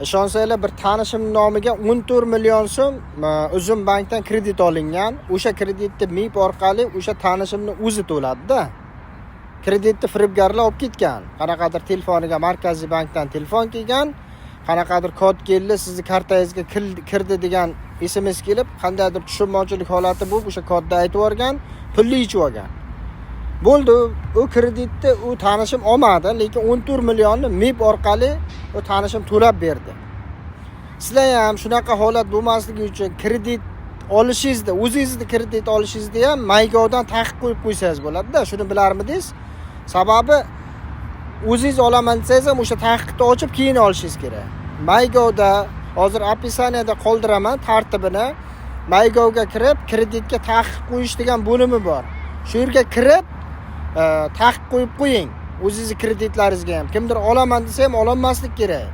Ishonsanglar bir tanishim nomiga 14 million so'm Uzum bankdan kredit olingan. O'sha kreditni MIB orqali o'sha tanishimni o'zi to'ladi-da. Kreditni firibgarlar olib ketgan. Qanaqadir telefoniga Markaziy bankdan telefon kelgan, qanaqadir kod keldi, sizni kartangizga kirdi degan SMS kelib, qandaydir tushunmovchilik holati bo'lib, o'sha kodni aytib yorgan, pulni ichib olgan. Bo'ldi, u kreditni u tanishim olmadi, lekin 14 millionni MIB orqali u tanishim to'lab berdi. Sizlar ham shunaqa holat bo'lmasligi uchun kredit olishingizni, o'zingizni kredit olishingizni ham MyGo'dan taqiq qo'yib qo'ysangiz bo'ladi-da, shuni bilarmidingiz? Sababi o'zingiz olaman desangiz ham o'sha taqiqni ochib keyin olishingiz kerak. MyGo'da hozir opisaniyada qoldiraman tartibini. MyGo'ga kirib, kreditga taqiq qo'yish degan bo'limi bor. Shu yerga kirib, taqiq qo'yib qo'ying. O'zingizning kreditlaringizga ham. Kimdir olaman desa ham ololmaslik kerak.